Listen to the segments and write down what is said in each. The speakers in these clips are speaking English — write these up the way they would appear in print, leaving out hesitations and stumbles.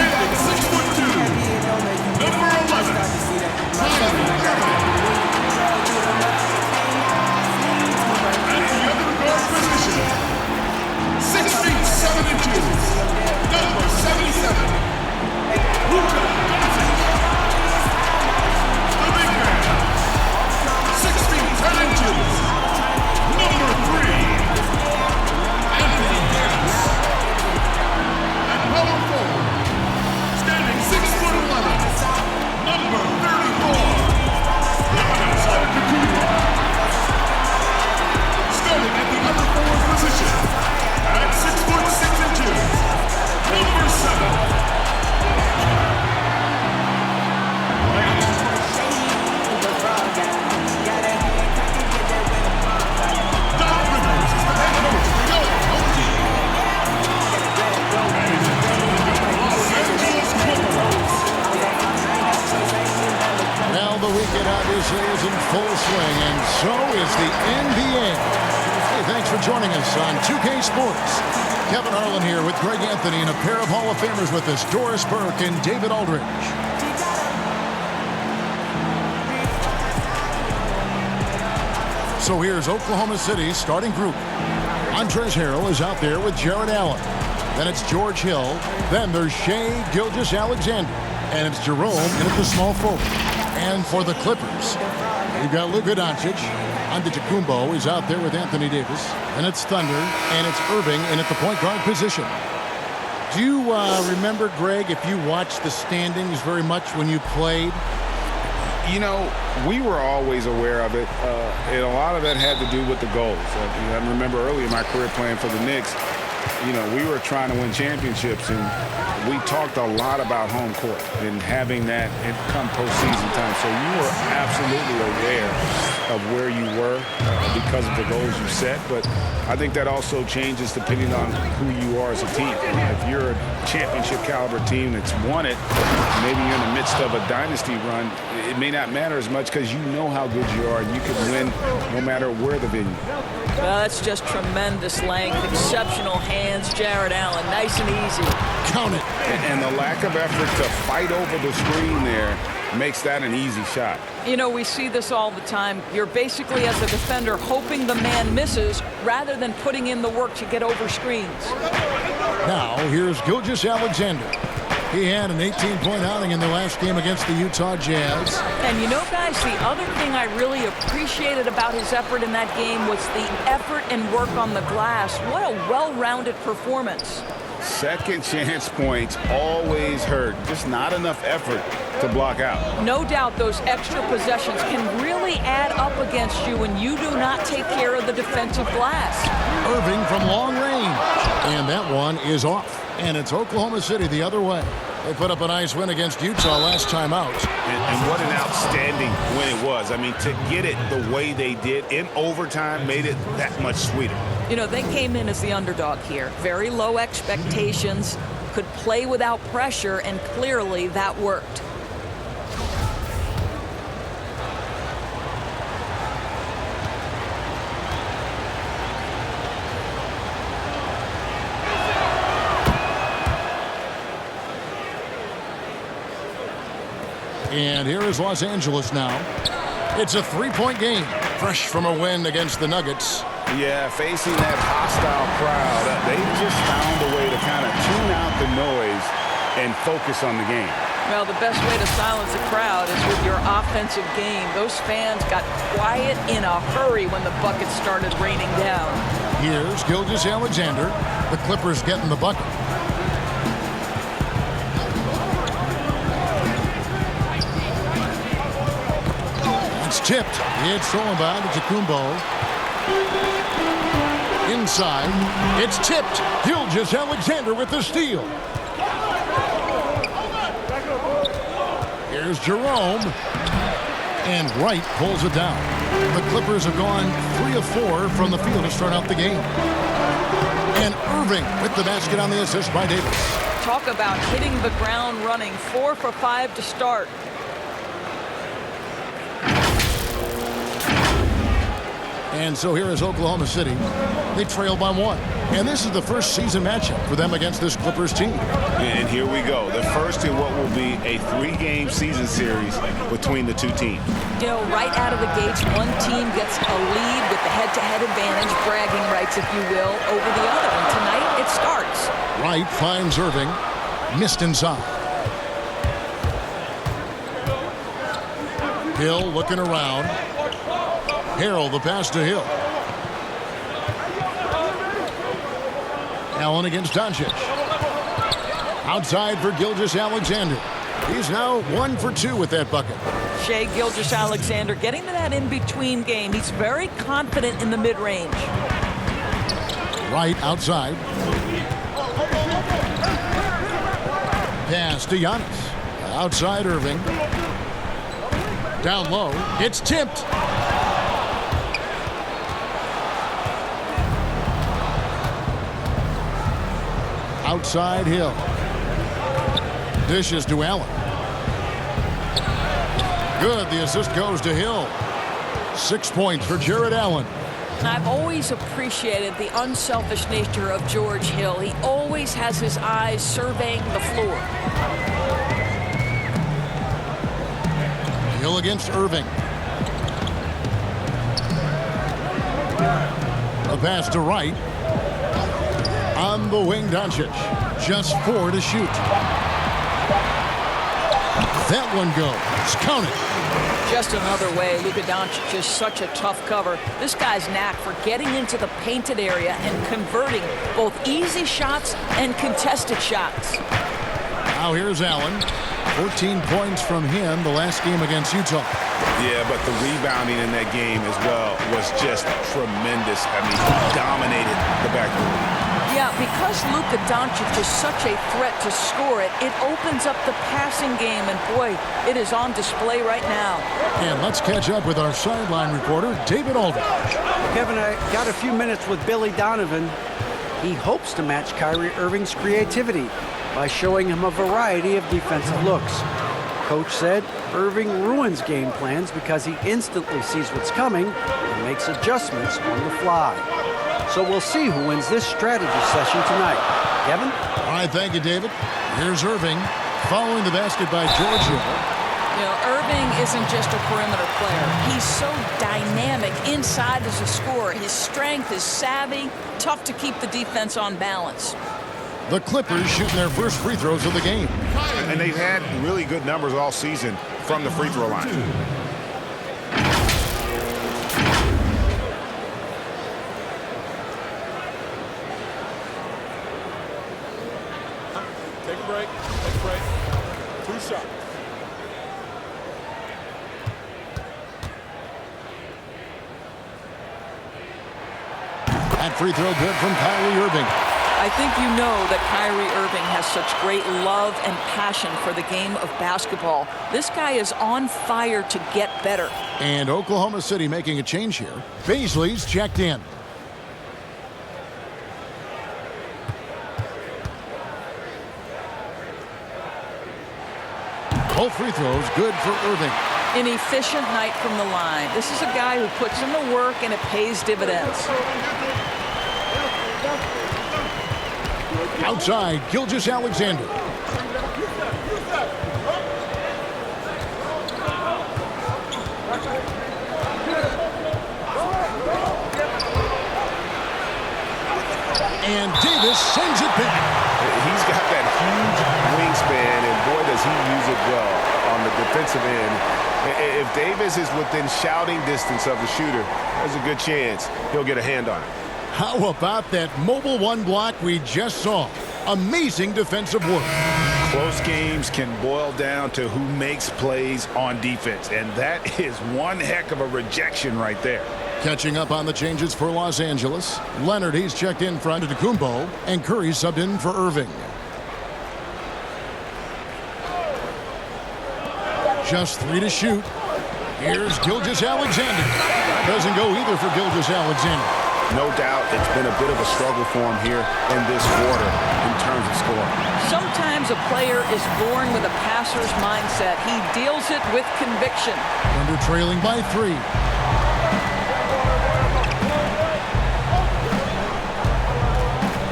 Standing 6'2", number 11, at the other guard position, 6 feet 7 inches, number 77, Luka Doncic. The big man, 6 feet 10 inches, number 3, Anthony Davis. And power forward, standing 6'11", number 34, Giannis Antetokounmpo. Starting at the other forward position, at 6'6" number 7. Doc Rivers is the head coach for the OKC. Los Angeles Clippers. Now the weekend obviously is in full swing, and so is the NBA. Hey, thanks for joining us on 2K Sports. Kevin Harlan here with Greg Anthony and a pair of Hall of Famers with us, Doris Burke and David Aldridge. So here's Oklahoma City's starting group. Montrezl Harrell is out there with Jared Allen. Then it's George Hill. Then there's Shai Gilgeous-Alexander. And it's Jerome in at the small forward. And for the Clippers, you've got Luka Doncic. Antetokounmpo is out there with Anthony Davis. And it's Thunder. And it's Irving in at the point guard position. Do you remember, Greg, if you watched the standings very much when you played? You know, we were always aware of it, and a lot of that had to do with the goals. I remember early in my career playing for the Knicks, you know, we were trying to win championships, and we talked a lot about home court and having that come postseason time. So you were absolutely aware of where you were because of the goals you set, but I think that also changes depending on who you are as a team. If you're a championship caliber team that's won it, maybe you're in the midst of a dynasty run, it may not matter as much because you know how good you are and you can win no matter where the venue. Well, that's just tremendous length, exceptional hands, Jared Allen, nice and easy. Count it. And the lack of effort to fight over the screen there makes that an easy shot. You know, we see this all the time. You're basically, as a defender, hoping the man misses rather than putting in the work to get over screens. Now, here's Gilgeous-Alexander. He had an 18-point outing in the last game against the Utah Jazz. And you know, guys, the other thing I really appreciated about his effort in that game was the effort and work on the glass. What a well-rounded performance. Second chance points always hurt. Just not enough effort to block out. No doubt those extra possessions can really add up against you when you do not take care of the defensive glass. Irving from long range. And that one is off. And it's Oklahoma City the other way. They put up a nice win against Utah last time out. And what an outstanding win it was. I mean, to get it the way they did in overtime made it that much sweeter. You know, they came in as the underdog here. Very low expectations, could play without pressure, and clearly that worked. And here is Los Angeles now. It's a three-point game, fresh from a win against the Nuggets. Yeah, facing that hostile crowd, they just found a way to kind of tune out the noise and focus on the game. Well, the best way to silence a crowd is with your offensive game. Those fans got quiet in a hurry when the buckets started raining down. Here's Gilgeous-Alexander. The Clippers getting the bucket. It's tipped. It's thrown by Antetokounmpo. Inside. It's tipped. Gilgeous-Alexander with the steal. Here's Jerome. And Wright pulls it down. The Clippers have gone 3 of 4 from the field to start out the game. And Irving with the basket on the assist by Davis. Talk about hitting the ground running. 4 for 5 to start. And so here is Oklahoma City. They trail by 1. And this is the first season matchup for them against this Clippers team. And here we go. The first in what will be a 3-game season series between the two teams. You know, right out of the gates, one team gets a lead with the head-to-head advantage, bragging rights, if you will, over the other. And tonight, it starts. Wright finds Irving. Missed inside. Hill looking around. Harrell, the pass to Hill. Allen against Doncic. Outside for Gilgeous-Alexander. He's now 1 for 2 with that bucket. Shai Gilgeous-Alexander getting to that in-between game. He's very confident in the mid-range. Wright outside. Pass to Giannis. Outside Irving. Down low. It's tipped. Outside Hill. Dishes to Allen. Good. The assist goes to Hill. 6 points for Jared Allen. I've always appreciated the unselfish nature of George Hill. He always has his eyes surveying the floor. Hill against Irving. A pass to Wright. On the wing, Doncic. Just 4 to shoot. That one goes. Count it. Just another way. Luka Doncic is such a tough cover. This guy's knack for getting into the painted area and converting both easy shots and contested shots. Now here's Allen. 14 points from him the last game against Utah. Yeah, but the rebounding in that game as well was just tremendous. I mean, he dominated the backcourt. Yeah, because Luka Doncic is such a threat to score it, it opens up the passing game, and boy, it is on display right now. And let's catch up with our sideline reporter, David Aldridge. Kevin, I got a few minutes with Billy Donovan. He hopes to match Kyrie Irving's creativity by showing him a variety of defensive looks. Coach said Irving ruins game plans because he instantly sees what's coming and makes adjustments on the fly. So we'll see who wins this strategy session tonight. Kevin? All right, thank you, David. Here's Irving following the basket by George Hill. You know, Irving isn't just a perimeter player. He's so dynamic inside as a scorer. His strength is savvy, tough to keep the defense on balance. The Clippers shooting their first free throws of the game. And they've had really good numbers all season from the free throw line. Take a break. Take a break. 2 shots. That free throw good from Kyrie Irving. I think you know that Kyrie Irving has such great love and passion for the game of basketball. This guy is on fire to get better. And Oklahoma City making a change here. Baisley's checked in. Both free throws good for Irving. An efficient night from the line. This is a guy who puts in the work and it pays dividends. Outside, Gilgeous-Alexander. And Davis sends it back. He's got that huge wingspan, and boy, does he use it well on the defensive end. If Davis is within shouting distance of the shooter, there's a good chance he'll get a hand on it. How about that mobile one block we just saw? Amazing defensive work. Close games can boil down to who makes plays on defense, and that is one heck of a rejection right there. Catching up on the changes for Los Angeles. Leonard, he's checked in for Antetokounmpo, and Curry subbed in for Irving. Just 3 to shoot. Here's Gilgeous-Alexander. Doesn't go either for Gilgeous-Alexander. No doubt it's been a bit of a struggle for him here in this quarter in terms of scoring. Sometimes a player is born with a passer's mindset. He deals it with conviction. Under trailing by 3.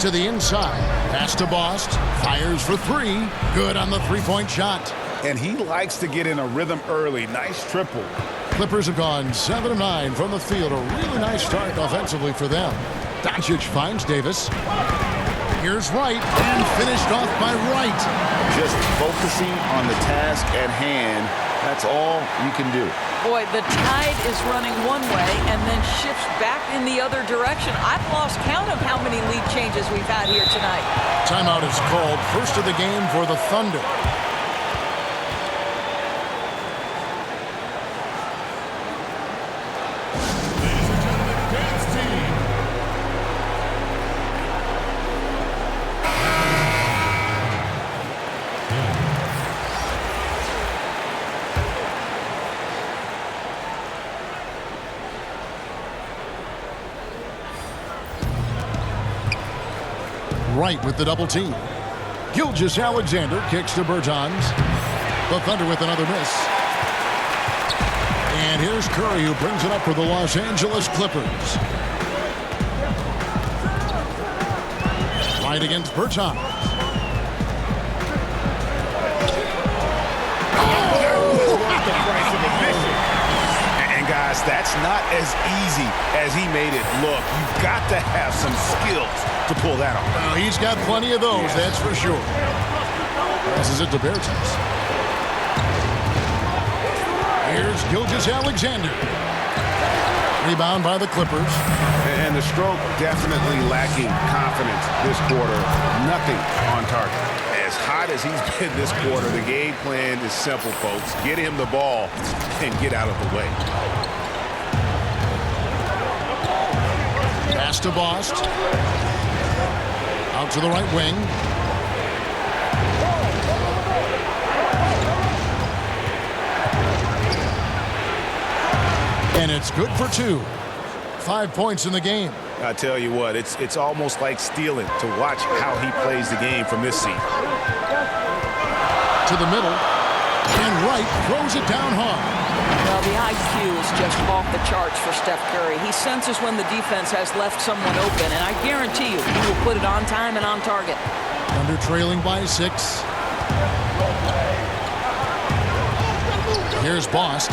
To the inside. Pass to Bost. Fires for three. Good on the three-point shot. And he likes to get in a rhythm early. Nice triple. Clippers have gone 7 of 9 from the field. A really nice start offensively for them. Doncic finds Davis. Here's Wright, and finished off by Wright. Just focusing on the task at hand. That's all you can do. Boy, the tide is running one way and then shifts back in the other direction. I've lost count of how many lead changes we've had here tonight. Timeout is called. First of the game for the Thunder. Wright with the double team. Gilgeous-Alexander kicks to Bertans. The Thunder with another miss. And here's Curry, who brings it up for the Los Angeles Clippers. Wright against Bertans. The price of admission. And guys, that's not as easy as he made it look. You've got to have some skills to pull that off. Well, he's got plenty of those, that's for sure. Passes it to Bertans. Here's Gilgeous-Alexander. Rebound by the Clippers. And the stroke definitely lacking confidence this quarter. Nothing on target. As hot as he's been this quarter, the game plan is simple, folks. Get him the ball and get out of the way. Pass to Bost. Out to the right wing. And it's good for two. 5 points in the game. I tell you what, it's almost like stealing to watch how he plays the game from this seat. To the middle. And Wright throws it down hard. Well, the IQ is just off the charts for Steph Curry. He senses when the defense has left someone open, and I guarantee you he will put it on time and on target. Under trailing by 6. Here's Bost.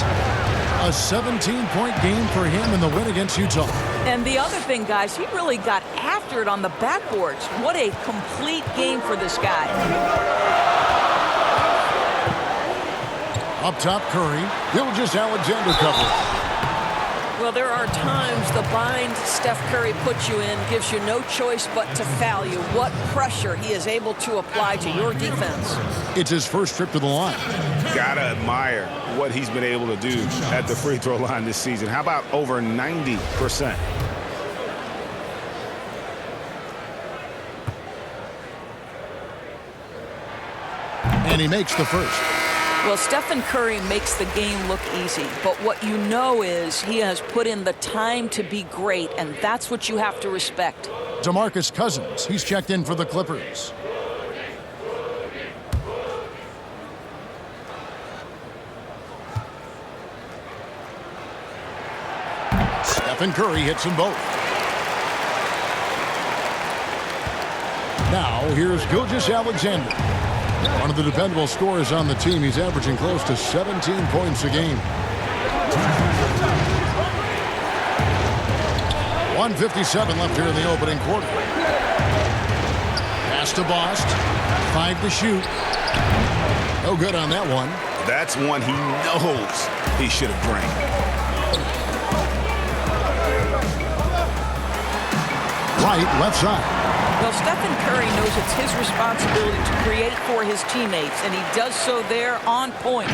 A 17-point game for him in the win against Utah. And the other thing, guys, he really got after it on the backboards. What a complete game for this guy. Up top, Curry. Gilgeous-Alexander cover. Well, there are times the bind Steph Curry puts you in gives you no choice but to foul you. What pressure he is able to apply to your defense. It's his first trip to the line. Gotta admire what he's been able to do at the free throw line this season. How about over 90%? And he makes the first. Well, Stephen Curry makes the game look easy, but what you know is he has put in the time to be great, and that's what you have to respect. DeMarcus Cousins, he's checked in for the Clippers. Stephen Curry hits them both. Now, here's Gilgeous-Alexander. One of the dependable scorers on the team. He's averaging close to 17 points a game. 1:57 left here in the opening quarter. Pass to Bost. 5 to shoot. No good on that one. That's one he knows he should have drank. Right, left side. Well, Stephen Curry knows it's his responsibility to create for his teammates, and he does so there on point.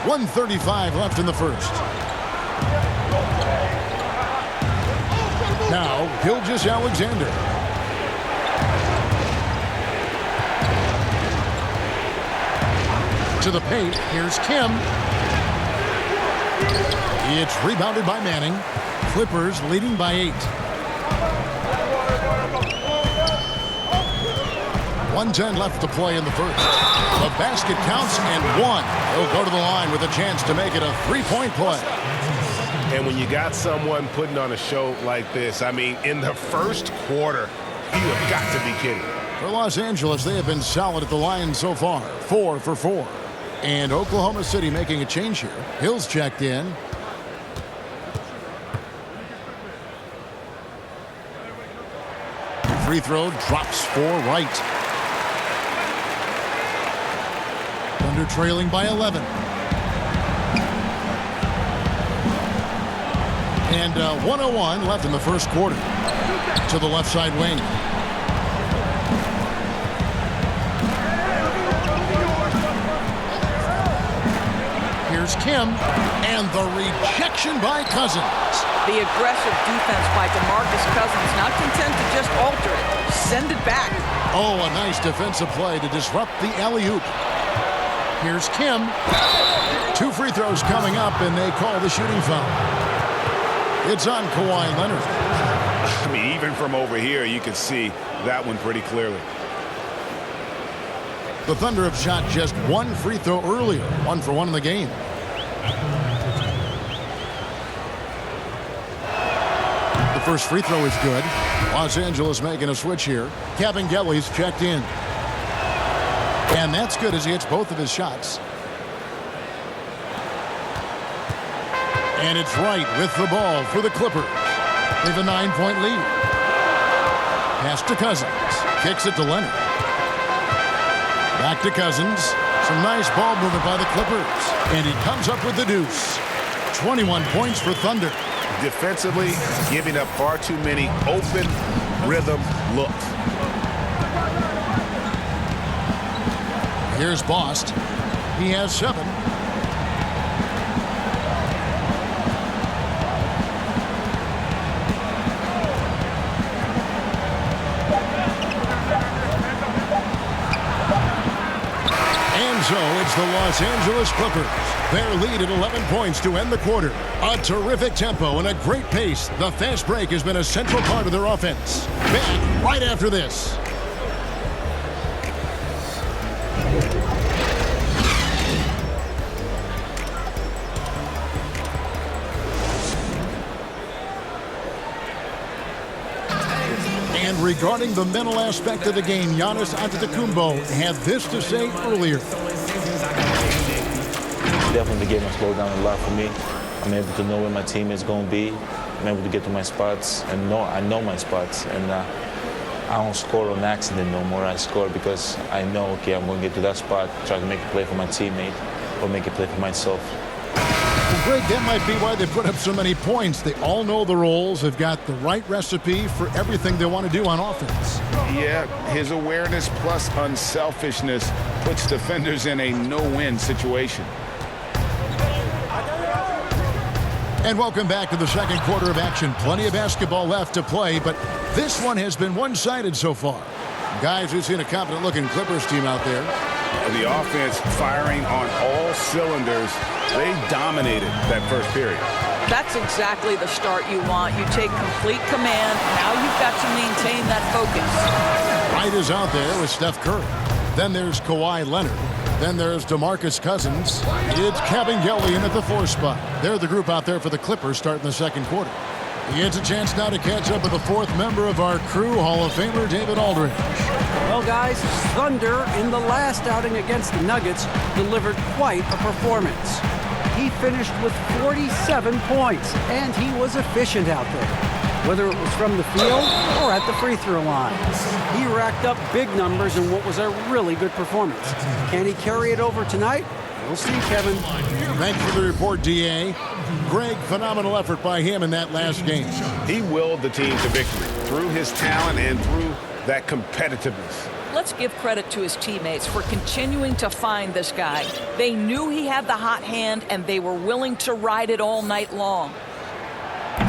1:35 left in the first. Now, Gilgeous-Alexander. To the paint, here's Kim. It's rebounded by Manning. Clippers leading by 8. 1:10 left to play in the first. The basket counts and 1. He'll go to the line with a chance to make it a 3-point play. And when you got someone putting on a show like this, I mean, in the first quarter, you have got to be kidding. For Los Angeles, they have been solid at the line so far, 4 for 4. And Oklahoma City making a change here. Hill's checked in. Free throw drops for Wright. Thunder trailing by 11. And 1:01 left in the first quarter. To the left side wing. Here's Kim, and the rejection by Cousins. The aggressive defense by DeMarcus Cousins, not content to just alter it, send it back. Oh, a nice defensive play to disrupt the alley-oop. Here's Kim. 2 free throws coming up, and they call the shooting foul. It's on Kawhi Leonard. I mean, even from over here, you can see that one pretty clearly. The Thunder have shot just 1 free throw earlier, 1 for 1 in the game. The first free throw is good. Los Angeles making a switch here. Kevin Gelly's checked in. And that's good as he hits both of his shots. And it's Wright with the ball for the Clippers. They have a 9-point lead. Pass to Cousins. Kicks it to Leonard. Back to Cousins. Some nice ball movement by the Clippers. And he comes up with the deuce. 21 points for Thunder. Defensively, giving up far too many open rhythm looks. Here's Bost. He has 7. And so it's the Los Angeles Clippers. Their lead at 11 points to end the quarter. A terrific tempo and a great pace. The fast break has been a central part of their offense. Back right after this. And regarding the mental aspect of the game, Giannis Antetokounmpo had this to say earlier. Definitely the game has slowed down a lot for me. I'm able to know where my team is going to be. I'm able to get to my spots and I know my spots. And I don't score on accident no more. I score because I know, okay, I'm going to get to that spot, try to make a play for my teammate or make a play for myself. Well, Greg, that might be why they put up so many points. They all know the roles. They've got the right recipe for everything they want to do on offense. Yeah, his awareness plus unselfishness puts defenders in a no-win situation. And welcome back to the second quarter of action. Plenty of basketball left to play, but this one has been one-sided so far. Guys, we've seen a confident-looking Clippers team out there. The offense firing on all cylinders. They dominated that first period. That's exactly the start you want. You take complete command. Now you've got to maintain that focus. Wright is out there with Steph Curry. Then there's Kawhi Leonard. Then there's DeMarcus Cousins. It's Kevin Gelly in at the 4 spot. They're the group out there for the Clippers starting the second quarter. He gets a chance now to catch up with the 4th member of our crew, Hall of Famer David Aldridge. Well, guys, Thunder in the last outing against the Nuggets delivered quite a performance. He finished with 47 points, and he was efficient out there. Whether it was from the field or at the free throw line. He racked up big numbers in what was a really good performance. Can he carry it over tonight? We'll see, Kevin. Thanks for the report, D.A. Greg, phenomenal effort by him in that last game. He willed the team to victory through his talent and through that competitiveness. Let's give credit to his teammates for continuing to find this guy. They knew he had the hot hand, and they were willing to ride it all night long.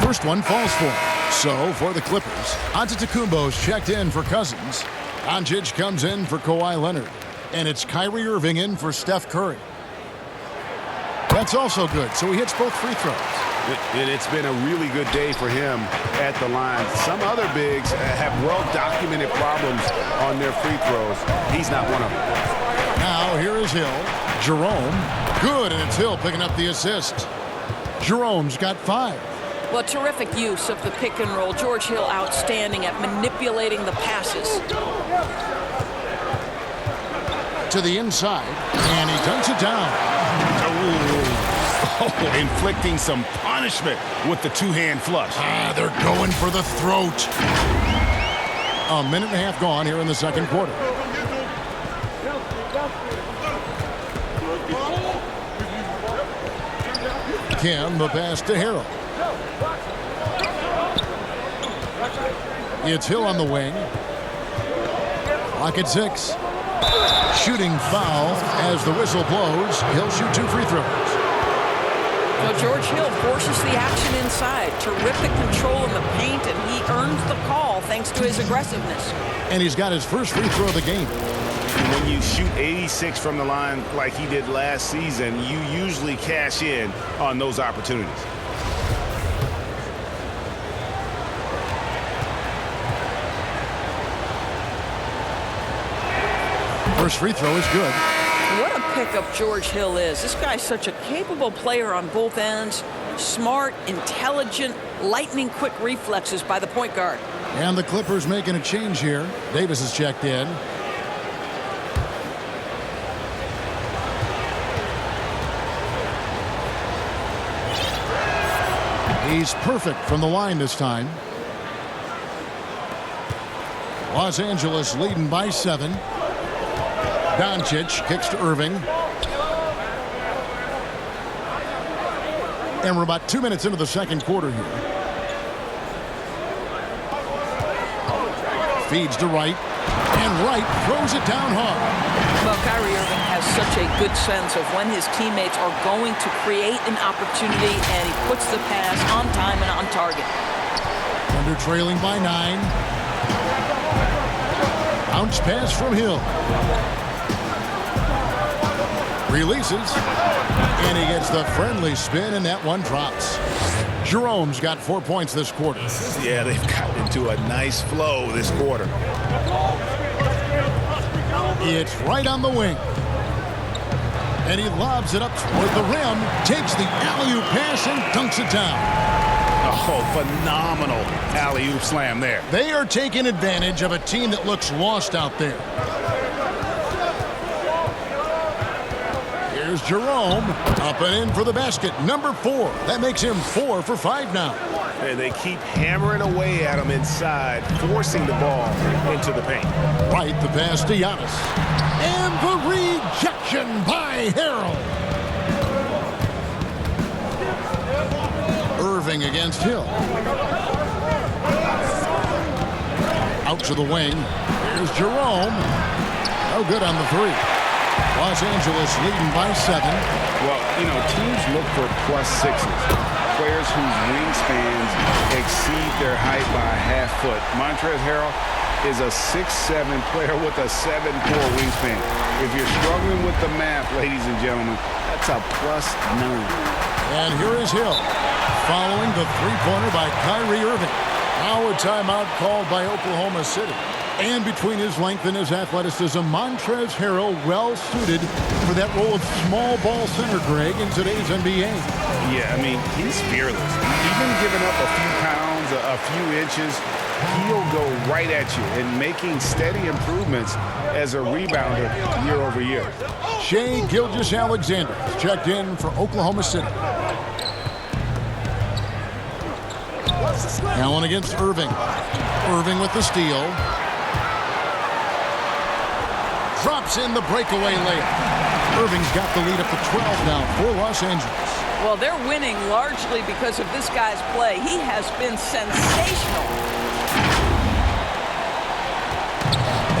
First one falls for him. So, for the Clippers, Antetokounmpo's checked in for Cousins. Doncic comes in for Kawhi Leonard. And it's Kyrie Irving in for Steph Curry. That's also good, so he hits both free throws. And it's been a really good day for him at the line. Some other bigs have well-documented problems on their free throws. He's not one of them. Now, here is Hill. Jerome. Good, and it's Hill picking up the assist. Jerome's got 5. Well, terrific use of the pick and roll. George Hill outstanding at manipulating the passes. To the inside, and he dunks it down. Oh, inflicting some punishment with the two-hand flush. They're going for the throat. A minute and a half gone here in the second quarter. Kim, the pass to Harrell. It's Hill on the wing. Clock at 6. Shooting foul as the whistle blows. He'll shoot 2 free throws. Well, George Hill forces the action inside. Terrific control in the paint, and he earns the call thanks to his aggressiveness. And he's got his first free throw of the game. When you shoot 86 from the line like he did last season, you usually cash in on those opportunities. First free throw is good. What a pickup George Hill is. This guy's such a capable player on both ends. Smart, intelligent, lightning-quick reflexes by the point guard. And the Clippers making a change here. Davis is checked in. He's perfect from the line this time. Los Angeles leading by 7. Doncic kicks to Irving. And we're about 2 minutes into the second quarter here. Feeds to Wright. And Wright throws it down hard. Well, Kyrie Irving has such a good sense of when his teammates are going to create an opportunity, and he puts the pass on time and on target. Thunder trailing by 9. Bounce pass from Hill. Releases. And he gets the friendly spin, and that one drops. Jerome's got 4 points this quarter. Yeah, they've gotten into a nice flow this quarter. It's right on the wing. And he lobs it up toward the rim, takes the alley-oop pass and dunks it down. Oh, phenomenal alley-oop slam there. They are taking advantage of a team that looks lost out there. Here's Jerome, up and in for the basket, number 4. That makes him 4 for 5 now. And they keep hammering away at him inside, forcing the ball into the paint. Right, the pass to Giannis. And the rejection by Harrell. Irving against Hill. Out to the wing. Here's Jerome. No good on the 3. Los Angeles leading by 7. Well, you know, teams look for +6s. Players whose wingspans exceed their height by a half foot. Montrezl Harrell is a 6'7" player with a 7'4" wingspan. If you're struggling with the math, ladies and gentlemen, that's a +9. And here is Hill, following the three-pointer by Kyrie Irving. Now a timeout called by Oklahoma City. And between his length and his athleticism, Montrezl Harrell well-suited for that role of small ball center, Greg, in today's NBA. Yeah, I mean, he's fearless. Even giving up a few pounds, a few inches, he'll go right at you and making steady improvements as a rebounder year over year. Shai Gilgeous-Alexander checked in for Oklahoma City. Allen against Irving. Irving with the steal. Drops in the breakaway layup. Irving's got the lead up to 12 now for Los Angeles. Well, they're winning largely because of this guy's play. He has been sensational.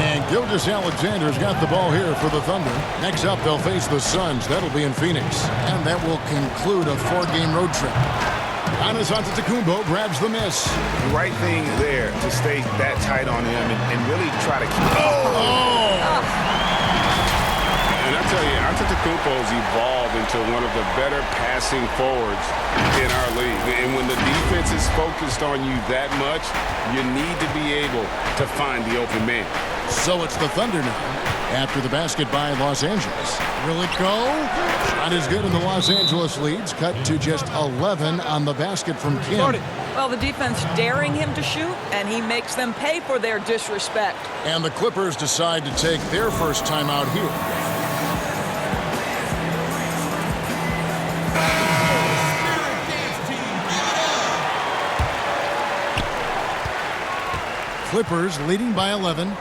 And Gilgeous-Alexander's got the ball here for the Thunder. Next up, they'll face the Suns. That'll be in Phoenix. And that will conclude a 4-game road trip. Giannis Antetokounmpo grabs the miss. The right thing there to stay that tight on him and really try to keep. And I tell you, Antetokounmpo's evolved into one of the better passing forwards in our league. And when the defense is focused on you that much, you need to be able to find the open man. So it's the Thunder now. after the basket by Los Angeles. Will it go? Shot is good, and the Los Angeles leads cut to just 11 on the basket from Kim. Well, the defense daring him to shoot, and he makes them pay for their disrespect. And the Clippers decide to take their first timeout here. Clippers leading by 11.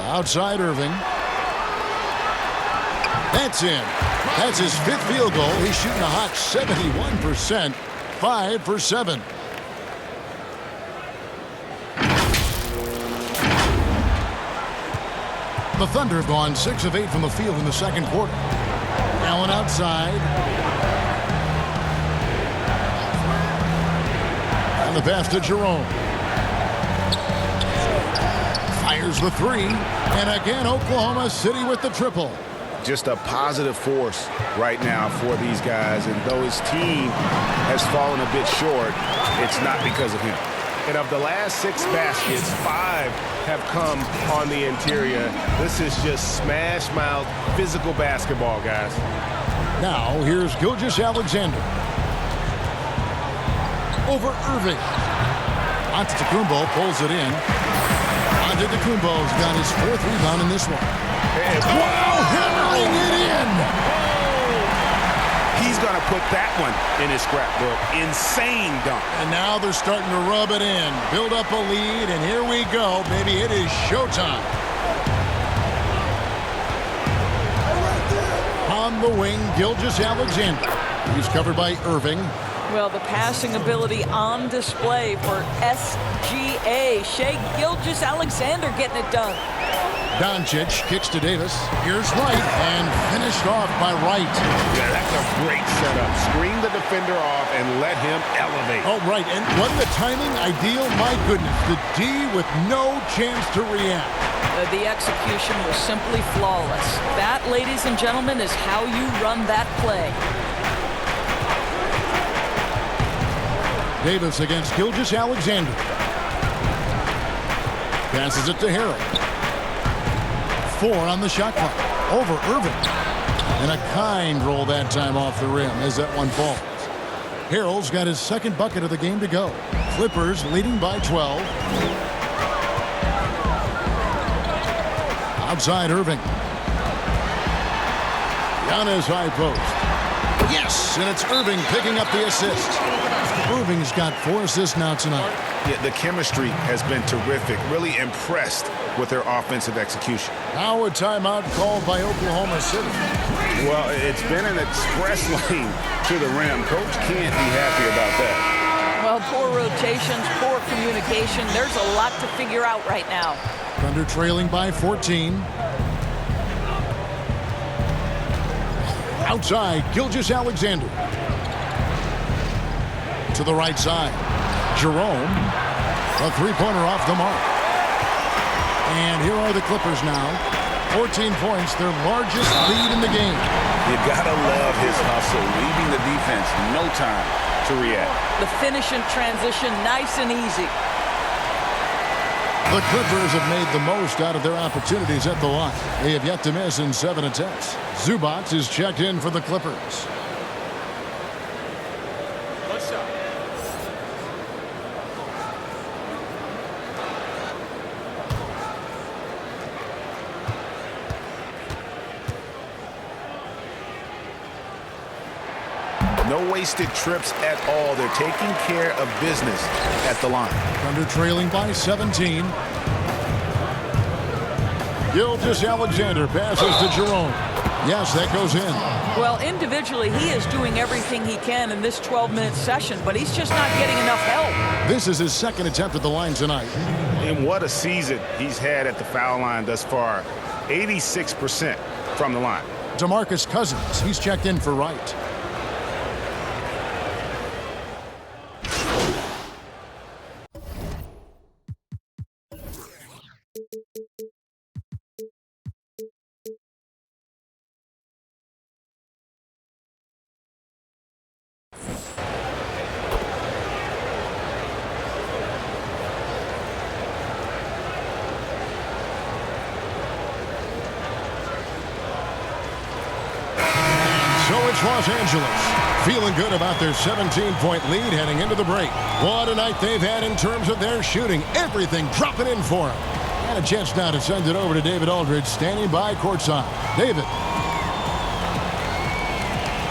Outside Irving. That's in. That's his 5th field goal. He's shooting a hot 71%. 5 for 7. The Thunder have gone 6 of 8 from the field in the second quarter. Allen outside. And the pass to Jerome. Fires the 3. And again, Oklahoma City with the triple. Just a positive force right now for these guys. And though his team has fallen a bit short, it's not because of him. And of the last 6 baskets, 5 have come on the interior. This is just smash-mouth physical basketball, guys. Now, here's Gilgeous-Alexander. Over Irving. Antetokounmpo pulls it in. Antetokounmpo's got his 4th rebound in this one. Wow, hammering it in! He's going to put that one in his scrapbook. Insane dunk. And now they're starting to rub it in. Build up a lead, and here we go. Baby, it is showtime. On the wing, Gilgeous-Alexander. He's covered by Irving. Well, the passing ability on display for SGA. Shai Gilgeous-Alexander getting it done. Doncic kicks to Davis. Here's Wright, and finished off by Wright. Yeah, that's a great setup. Screen the defender off and let him elevate. Oh, right, and wasn't the timing ideal? My goodness, the D with no chance to react. The execution was simply flawless. That, ladies and gentlemen, is how you run that play. Davis against Gilgeous-Alexander. Passes it to Harrell. 4 on the shot clock. Over Irving. And a kind roll that time off the rim as that one falls. Harrell's got his 2nd bucket of the game to go. Clippers leading by 12. Outside Irving. Giannis high post. Yes, and it's Irving picking up the assist. Irving's got 4 assists now tonight. Yeah, the chemistry has been terrific. Really impressed with their offensive execution. Now a timeout called by Oklahoma City. Well, it's been an express lane to the rim. Coach can't be happy about that. Well, poor rotations, poor communication. There's a lot to figure out right now. Thunder trailing by 14. Outside, Gilgeous-Alexander. To the right side. Jerome. A 3-pointer off the mark. And here are the Clippers now. 14 points, their largest lead in the game. You gotta love his hustle, leaving the defense no time to react. The finish and transition, nice and easy. The Clippers have made the most out of their opportunities at the line. They have yet to miss in 7 attempts. Zubac is checked in for the Clippers. No wasted trips at all. They're taking care of business at the line. Thunder trailing by 17. Gilgeous-Alexander passes to Jerome. Yes, that goes in. Well, individually, he is doing everything he can in this 12-minute session, but he's just not getting enough help. This is his 2nd attempt at the line tonight. And what a season he's had at the foul line thus far. 86% from the line. DeMarcus Cousins, he's checked in for Wright. So it's Los Angeles, feeling good about their 17-point lead heading into the break. What a night they've had in terms of their shooting. Everything dropping in for them. And a chance now to send it over to David Aldridge, standing by courtside. David.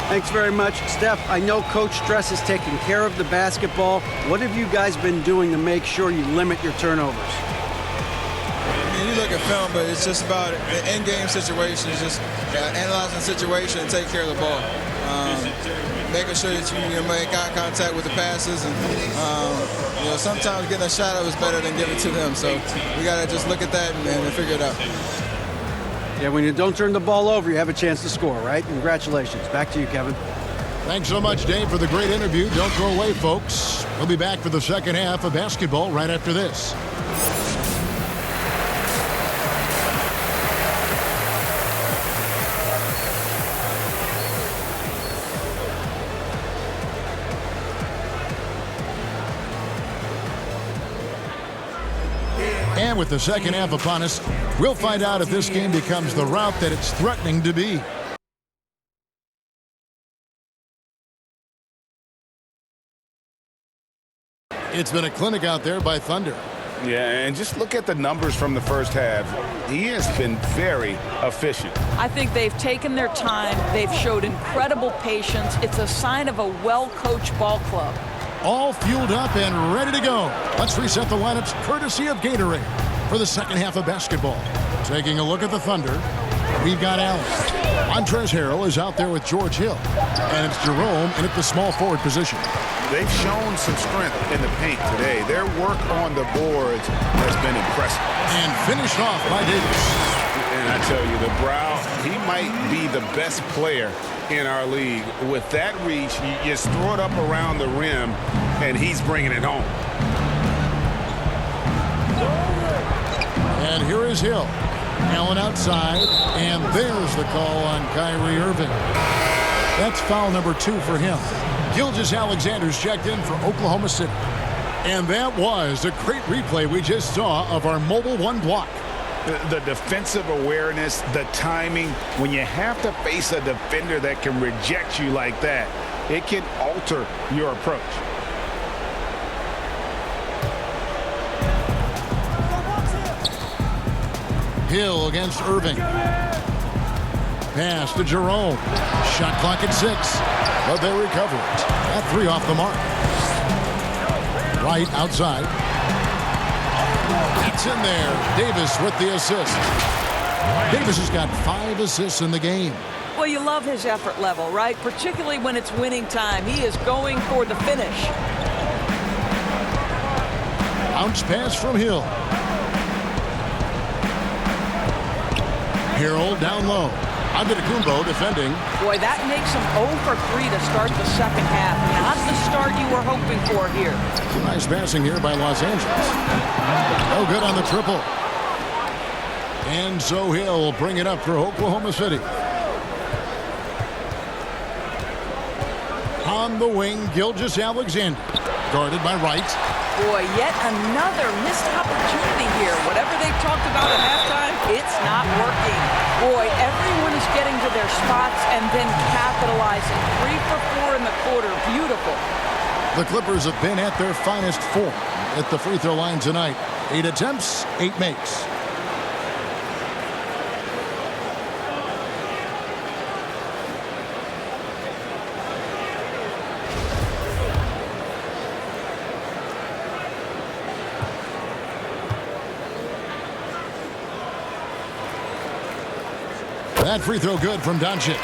Thanks very much, Steph. I know Coach Stress is taking care of the basketball. What have you guys been doing to make sure you limit your turnovers? I mean, you look at film, but it's just about the in-game situations, just analyzing the situation and take care of the ball. Making sure that you make eye contact with the passes, and sometimes getting a shot up is better than giving to them. So we got to just look at that and figure it out. Yeah, when you don't turn the ball over, you have a chance to score, right? Congratulations. Back to you, Kevin. Thanks so much, Dave, for the great interview. Don't go away, folks. We'll be back for the second half of basketball right after this. And with the second half upon us, we'll find out if this game becomes the route that it's threatening to be. It's been a clinic out there by Thunder. Yeah, and just look at the numbers from the first half. He has been very efficient. I think they've taken their time. They've showed incredible patience. It's a sign of a well-coached ball club. All fueled up and ready to go. Let's reset the lineups courtesy of Gatorade for the second half of basketball. Taking a look at the Thunder, we've got Allen. Montrezl Harrell is out there with George Hill. And it's Jerome in at the small forward position. They've shown some strength in the paint today. Their work on the boards has been impressive. And finished off by Davis. And I tell you, the Brow, he might be the best player in our league. With that reach, you just throw it up around the rim, and he's bringing it home. And here is Hill. Allen outside, and there's the call on Kyrie Irving. That's foul number 2 for him. Gilgeous-Alexander's checked in for Oklahoma City. And that was a great replay we just saw of our Mobile One block. The defensive awareness, the timing, when you have to face a defender that can reject you like that, it can alter your approach. Hill against Irving. Pass to Jerome. Shot clock at 6. But they recover it. That 3 off the mark. Right outside. It's in there. Davis with the assist. Davis has got 5 assists in the game. Well, you love his effort level, right? Particularly when it's winning time. He is going for the finish. Bounce pass from Hill. Harrell down low. Antetokounmpo defending. Boy, that makes him 0 for 3 to start the second half. Not the start you were hoping for here. Nice passing here by Los Angeles. No good on the triple. And so Hill will bring it up for Oklahoma City. On the wing, Gilgeous-Alexander. Guarded by Wright. Boy, yet another missed opportunity here. Whatever they talked about at halftime, it's not working. Boy, everyone is getting to their spots and then capitalizing. 3 for 4 in the quarter. Beautiful. The Clippers have been at their finest form at the free throw line tonight. 8 attempts, 8 makes. That free throw good from Doncic.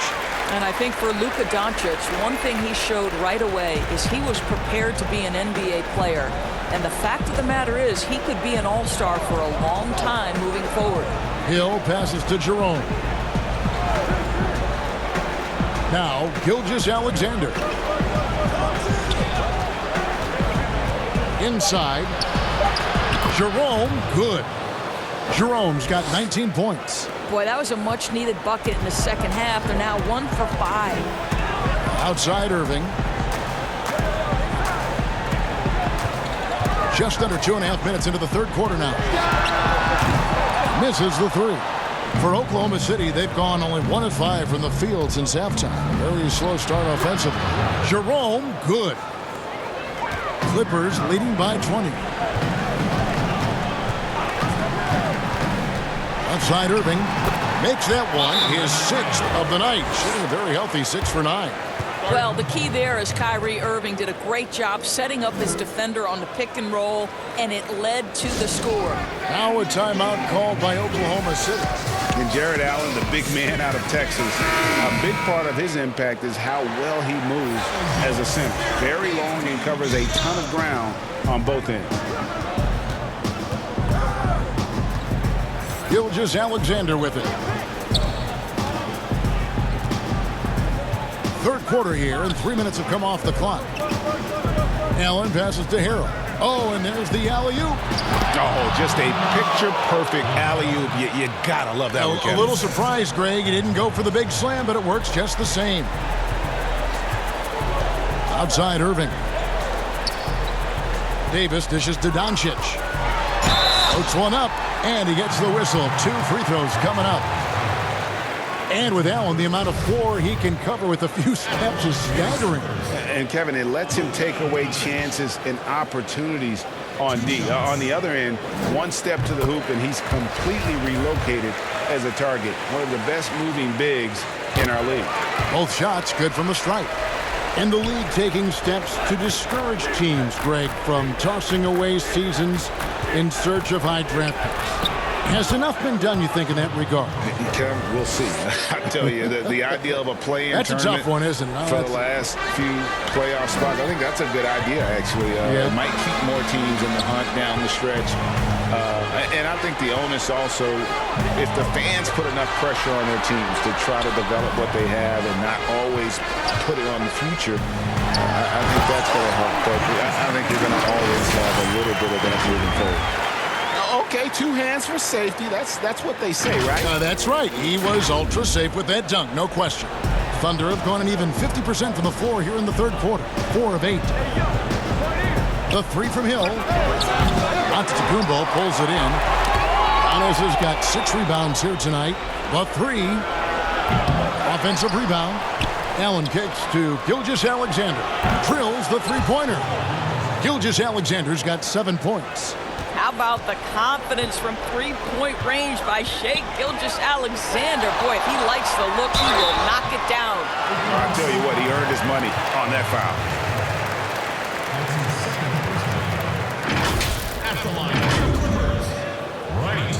And I think for Luka Doncic, one thing he showed right away is he was prepared to be an NBA player. And the fact of the matter is he could be an all-star for a long time moving forward. Hill passes to Jerome. Now, Gilgeous-Alexander. Inside. Jerome, good. Jerome's got 19 points. Boy, that was a much-needed bucket in the second half. They're now 1 for 5. Outside Irving. Just under 2.5 minutes into the third quarter now. Misses the 3. For Oklahoma City, they've gone only 1 of 5 from the field since halftime. Very slow start offensively. Jerome, good. Clippers leading by 20. Outside Irving makes that one his 6th of the night. Shooting a very healthy 6 for 9. Well, the key there is Kyrie Irving did a great job setting up his defender on the pick and roll, and it led to the score. Now a timeout called by Oklahoma City. And Jared Allen, the big man out of Texas, a big part of his impact is how well he moves as a center. Very long and covers a ton of ground on both ends. Gilgeous-Alexander with it. Third quarter here, and 3 minutes have come off the clock. Allen passes to Harrell. Oh, and there's the alley-oop. Oh, just a picture-perfect alley-oop. You gotta love that one, Kevin. A little surprised, Greg. He didn't go for the big slam, but it works just the same. Outside Irving. Davis dishes to Doncic. Puts one up, and he gets the whistle. 2 free throws coming up. And with Allen, the amount of floor he can cover with a few steps is staggering. And, Kevin, it lets him take away chances and opportunities on D. On the other end, 1 step to the hoop, and he's completely relocated as a target. One of the best moving bigs in our league. Both shots good from the stripe. And the league taking steps to discourage teams, Greg, from tossing away seasons in search of high draft picks. Has enough been done, you think, in that regard? Kevin, we'll see. I tell you, the idea of a play-in tournament. That's a tough one, isn't it? For the last few playoff spots, I think that's a good idea, actually. It might keep more teams in the hunt down the stretch. And I think the onus also, if the fans put enough pressure on their teams to try to develop what they have and not always put it on the future, I think that's going to help. But I think you're going to always have a little bit of that moving forward. Okay, 2 hands for safety. That's what they say, right? That's right. He was ultra safe with that dunk, no question. Thunder have gone an even 50% from the floor here in the third quarter. 4 of 8. The 3 from Hill. Antetokounmpo pulls it in. Giannis has got 6 rebounds here tonight. The 3. Offensive rebound. Allen kicks to Gilgeous-Alexander. Drills the 3-pointer. Gilgeous-Alexander's got 7 points. How about the confidence from 3-point range by Shai Gilgeous-Alexander? Boy, if he likes the look, he will knock it down. I'll tell you what, he earned his money on that foul. At the line for the Clippers, right.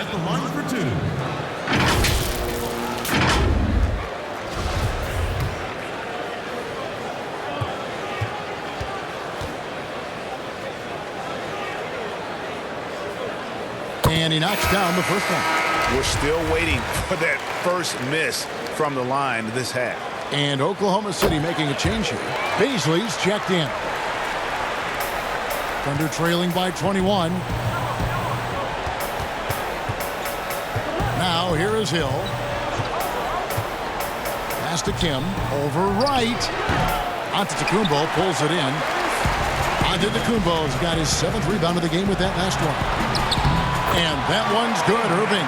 At the line for 2. And he knocks down the first one. We're still waiting for that first miss from the line this half. And Oklahoma City making a change here. Beasley's checked in. Thunder trailing by 21. Now here is Hill. Pass to Kim. Over right. Antetokounmpo pulls it in. Antetokounmpo's got his 7th rebound of the game with that last one. And that one's good, Irving.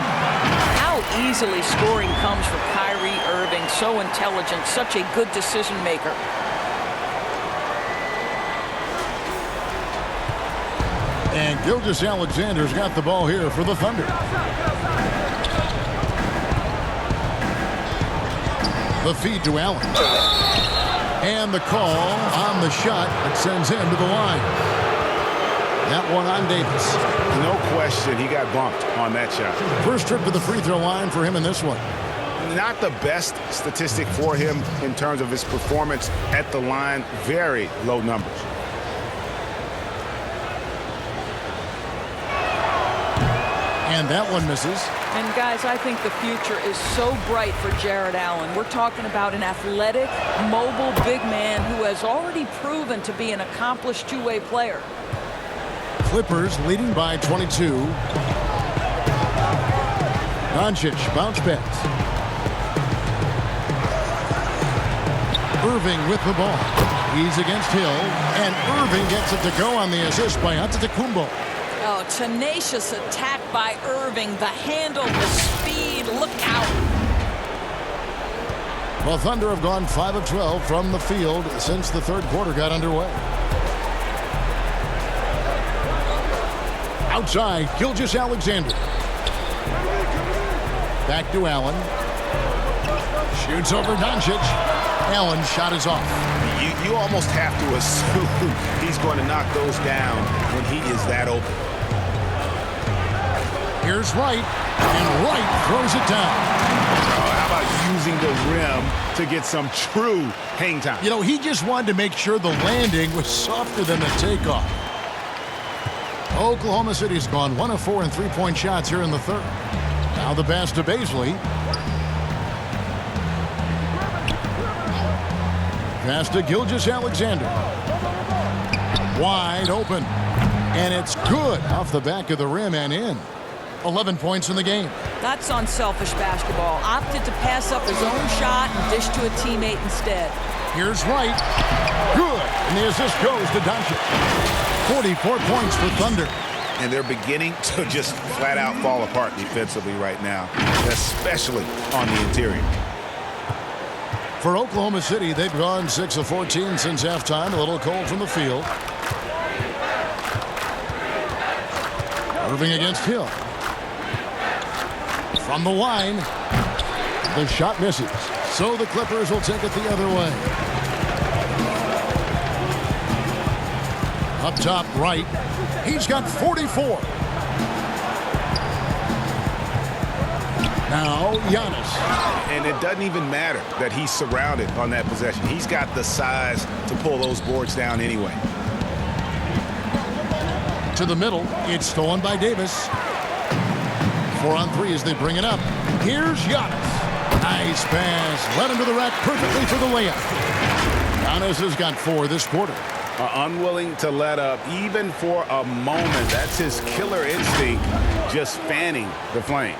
How easily scoring comes from Kyrie Irving. So intelligent, such a good decision maker. And Gilgeous-Alexander's got the ball here for the Thunder. The feed to Allen. And the call on the shot that sends him to the line. That one on Davis. No question, he got bumped on that shot. First trip to the free throw line for him in this one. Not the best statistic for him in terms of his performance at the line. Very low numbers. And that one misses. And guys, I think the future is so bright for Jared Allen. We're talking about an athletic, mobile big man who has already proven to be an accomplished two-way player. Clippers leading by 22. Doncic bounce pass. Irving with the ball. He's against Hill, and Irving gets it to go on the assist by Antetokounmpo. Oh, tenacious attack by Irving. The handle, the speed. Look out. The Thunder have gone 5 of 12 from the field since the third quarter got underway. Outside, Gilgeous-Alexander. Back to Allen. Shoots over Doncic. Allen's shot is off. You almost have to assume he's going to knock those down when he is that open. Here's Wright, and Wright throws it down. How about using the rim to get some true hang time? You know, he just wanted to make sure the landing was softer than the takeoff. Oklahoma City's gone 1 of 4 in three-point shots here in the third. Now the pass to Baisley. Pass to Gilgeous-Alexander. Wide open. And it's good off the back of the rim and in. 11 points in the game. That's unselfish basketball. Opted to pass up his own shot and dish to a teammate instead. Here's Wright. Good. And the assist goes to Doncic. 44 points for Thunder. And they're beginning to just flat out fall apart defensively right now, especially on the interior. For Oklahoma City, they've gone 6 of 14 since halftime. A little cold from the field. Irving against Hill. From the line, the shot misses. So the Clippers will take it the other way. Up top right, he's got 44. Now Giannis. And it doesn't even matter that he's surrounded on that possession. He's got the size to pull those boards down anyway. To the middle, it's stolen by Davis. 4 on 3 as they bring it up. Here's Giannis. Nice pass. Led him to the rack perfectly for the layup. Giannis has got 4 this quarter. Unwilling to let up even for a moment. That's his killer instinct, just fanning the flames.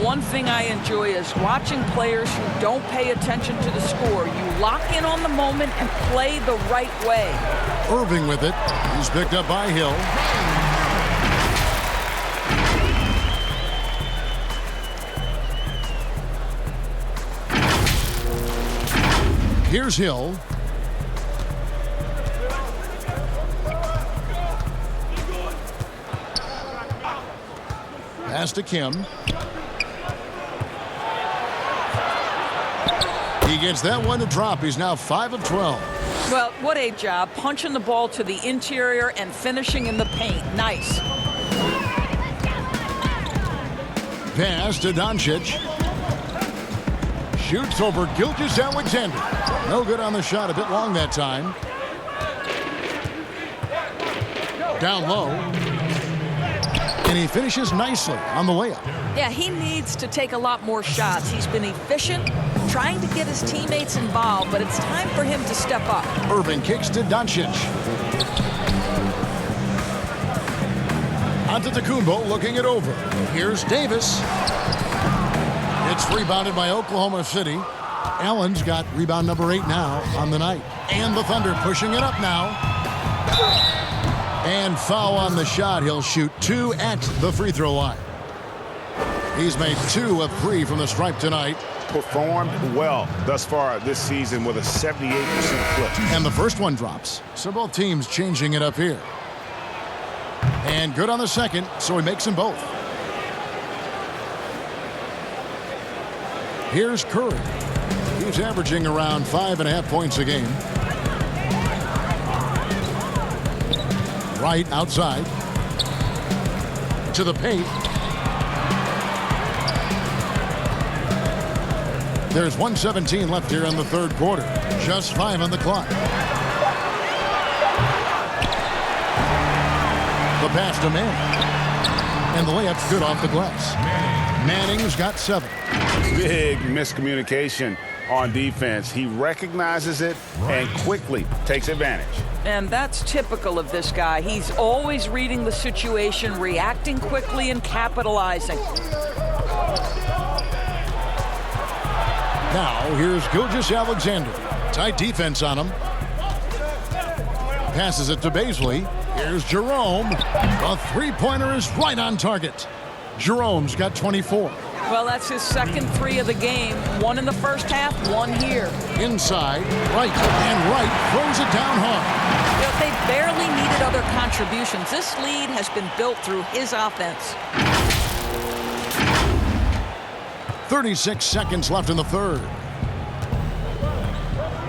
One thing I enjoy is watching players who don't pay attention to the score. You lock in on the moment and play the right way. Irving with it. He's picked up by Hill. Here's Hill. Pass to Kim. He gets that one to drop. He's now 5 of 12. Well, what a job. Punching the ball to the interior and finishing in the paint. Nice. Pass to Doncic. Shoots over Gilgeous-Alexander. No good on the shot. A bit long that time. Down low. And he finishes nicely on the layup. Yeah, he needs to take a lot more shots. He's been efficient, trying to get his teammates involved, but it's time for him to step up. Irving kicks to Doncic. Antetokounmpo looking it over. Here's Davis. It's rebounded by Oklahoma City. Allen's got rebound number 8 now on the night. And the Thunder pushing it up now. And foul on the shot. He'll shoot 2 at the free throw line. He's made 2 of 3 from the stripe tonight. Performed well thus far this season with a 78% clip. And the first one drops. So both teams changing it up here. And good on the second, so he makes them both. Here's Curry. He's averaging around 5.5 points a game. Right outside. To the paint. There's 1:17 left here in the third quarter. Just 5 on the clock. The pass to Manning. And the layup's good off the glass. Manning's got 7. Big miscommunication on defense. He recognizes it and quickly takes advantage. And that's typical of this guy. He's always reading the situation, reacting quickly, and capitalizing. Now, here's Gilgeous-Alexander. Tight defense on him. Passes it to Baisley. Here's Jerome. The three-pointer is right on target. Jerome's got 24. Well, that's his second three of the game. One in the first half, one here. Inside, right, and right throws it down hard. You know, they barely needed other contributions. This lead has been built through his offense. 36 seconds left in the third.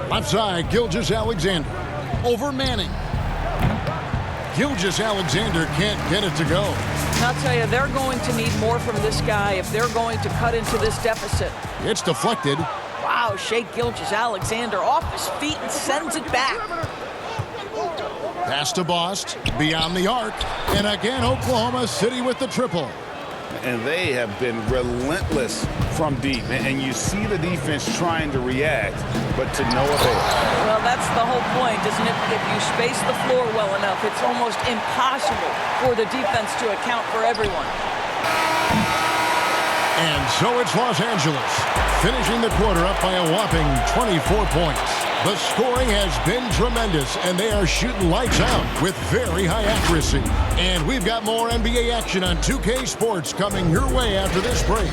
Left side, Gilgeous-Alexander. Over Manning. Gilgeous-Alexander can't get it to go. I'll tell you, they're going to need more from this guy if they're going to cut into this deficit. It's deflected. Wow, Shea Gilgeous-Alexander off his feet and sends it back. Pass to Bost, beyond the arc. And again, Oklahoma City with the triple. And they have been relentless from deep. And you see the defense trying to react, but to no avail. Well, that's the whole point, isn't it? If you space the floor well enough, it's almost impossible for the defense to account for everyone. And so it's Los Angeles, finishing the quarter up by a whopping 24 points. The scoring has been tremendous, and they are shooting lights out with very high accuracy. And we've got more NBA action on 2K Sports coming your way after this break.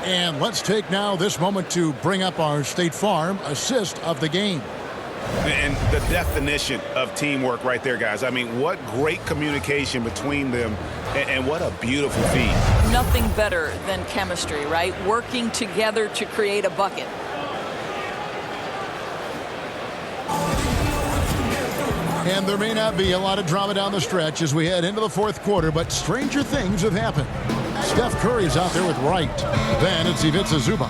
And let's take now this moment to bring up our State Farm assist of the game. And the definition of teamwork right there, guys. I mean, what great communication between them, and what a beautiful feed. Nothing better than chemistry, right? Working together to create a bucket. And there may not be a lot of drama down the stretch as we head into the fourth quarter, but stranger things have happened. Steph Curry's out there with Wright. Then it's Ivica Zubac.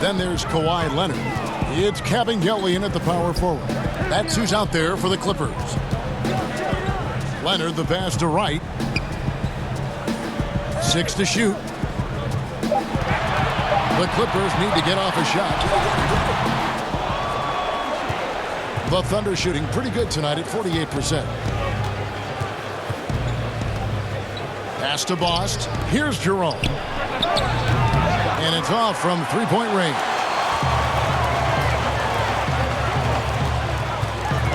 Then there's Kawhi Leonard. It's Kabengele in at the power forward. That's who's out there for the Clippers. Leonard, the pass to Wright. 6 to shoot. The Clippers need to get off a shot. The Thunder shooting pretty good tonight at 48%. Pass to Bost. Here's Jerome. And it's off from three-point range.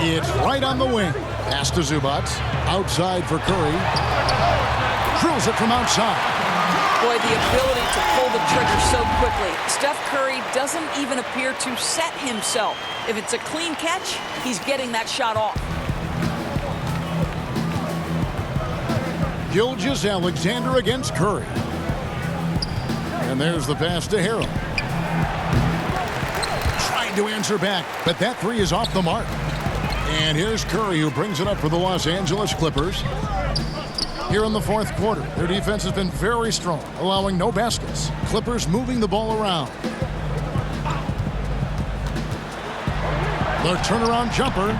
It's right on the wing. Pass to Zubac. Outside for Curry. Drills it from outside. Boy, the ability to pull the trigger so quickly. Steph Curry doesn't even appear to set himself. If it's a clean catch, he's getting that shot off. Gilgeous-Alexander against Curry. And there's the pass to Harrell. Trying to answer back, but that three is off the mark. And here's Curry, who brings it up for the Los Angeles Clippers. Here in the fourth quarter, their defense has been very strong, allowing no baskets. Clippers moving the ball around. Their turnaround jumper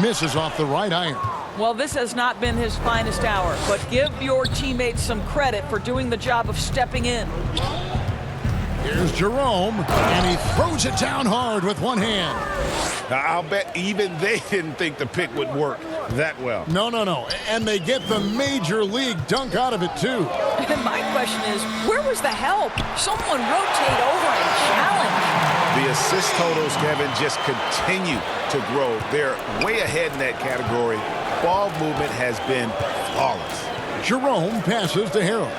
misses off the right iron. Well, this has not been his finest hour, but give your teammates some credit for doing the job of stepping in. Here's Jerome, and he throws it down hard with one hand. I'll bet even they didn't think the pick would work that well. No. And they get the major league dunk out of it, too. And my question is, where was the help? Someone rotate over and challenge. The assist totals, Kevin, just continue to grow. They're way ahead in that category. Ball movement has been flawless. Jerome passes to Harrell.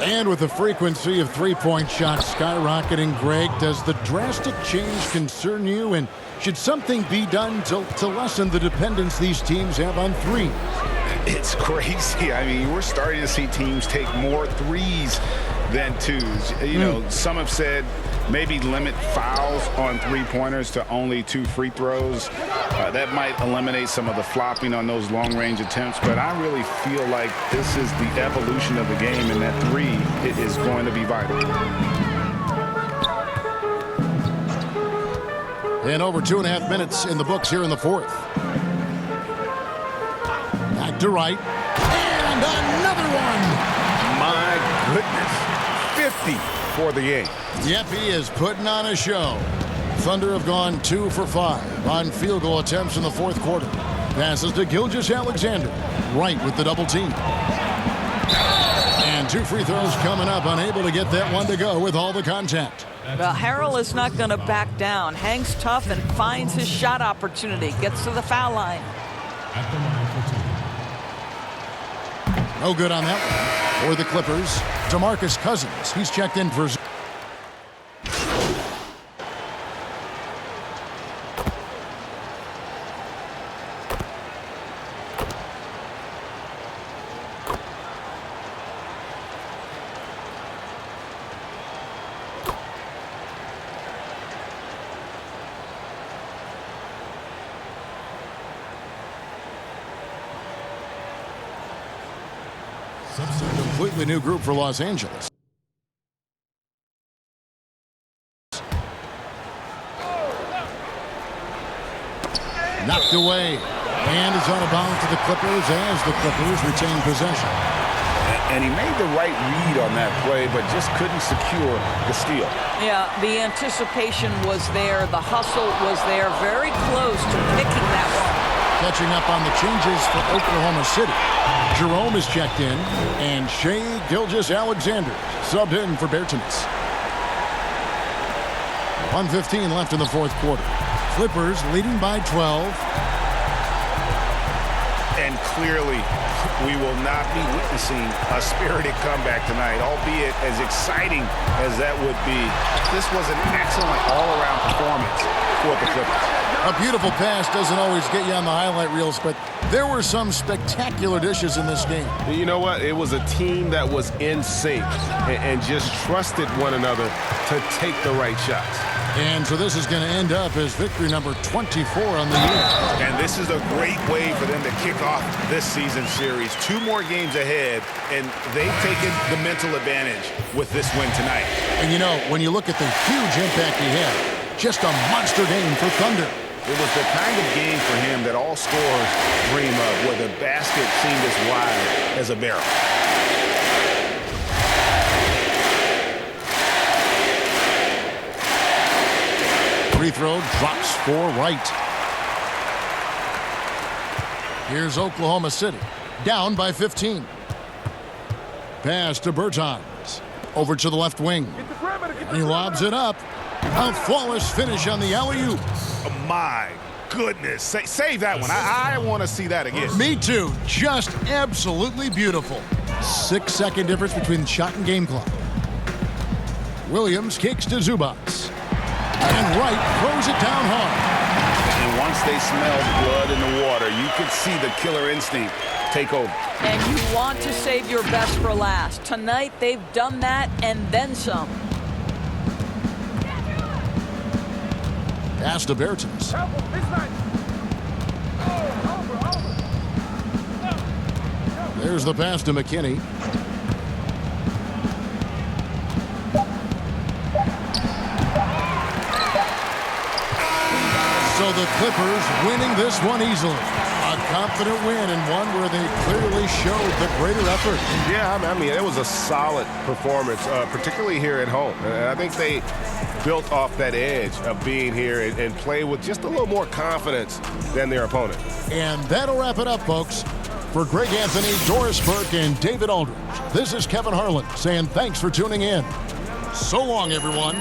And with the frequency of three-point shots skyrocketing, Greg, does the drastic change concern you? And should something be done to lessen the dependence these teams have on threes? It's crazy. I mean, we're starting to see teams take more threes than twos. You know, some have said maybe limit fouls on three-pointers to only 2 free throws. That might eliminate some of the flopping on those long-range attempts, but I really feel like this is the evolution of the game, and that three is going to be vital. And over 2.5 minutes in the books here in the fourth. Back to Wright. And another one. My goodness. 50 for the game. Yep, he is putting on a show. Thunder have gone 2 for 5 on field goal attempts in the fourth quarter. Passes to Gilgeous-Alexander, right with the double team. And 2 free throws coming up, unable to get that one to go with all the contact. Well, Harrell is not going to back down. Hangs tough and finds his shot opportunity. Gets to the foul line. No good on that one. For the Clippers, DeMarcus Cousins. He's checked in for... completely new group for Los Angeles. Knocked away. And is out of bounds to the Clippers as the Clippers retain possession. And he made the right read on that play, but just couldn't secure the steal. Yeah, the anticipation was there. The hustle was there. Very close to picking that one. Catching up on the changes for Oklahoma City. Jerome is checked in, and Shai Gilgeous-Alexander subbed in for Bertans. 1:15 left in the fourth quarter. Clippers leading by 12. And clearly, we will not be witnessing a spirited comeback tonight, albeit as exciting as that would be. This was an excellent all-around performance for the Clippers. A beautiful pass doesn't always get you on the highlight reels, but there were some spectacular dishes in this game. You know what? It was a team that was in sync and just trusted one another to take the right shots. And so this is going to end up as victory number 24 on the year. And this is a great way for them to kick off this season series. 2 more games ahead, and they've taken the mental advantage with this win tonight. And you know, when you look at the huge impact he had, just a monster game for Thunder. It was the kind of game for him that all scorers dream of, where the basket seemed as wide as a barrel. Free throw drops for Wright. Here's Oklahoma City, down by 15. Pass to Bertans. Over to the left wing. He lobs it up. A flawless finish on the alley-oop. Oh, my goodness. Save that one. I want to see that again. Me too. Just absolutely beautiful. 6-second difference between shot and game clock. Williams kicks to Zubats. And Wright throws it down hard. And once they smelled blood in the water, you could see the killer instinct take over. And you want to save your best for last. Tonight, they've done that and then some. Pass to Bertans. There's the pass to McKinney. So the Clippers winning this one easily. A confident win and one where they clearly showed the greater effort. Yeah, I mean, it was a solid performance, particularly here at home. And I think they built off that edge of being here and play with just a little more confidence than their opponent. And that'll wrap it up, folks. For Greg Anthony, Doris Burke, and David Aldridge, this is Kevin Harlan saying thanks for tuning in. So long, everyone.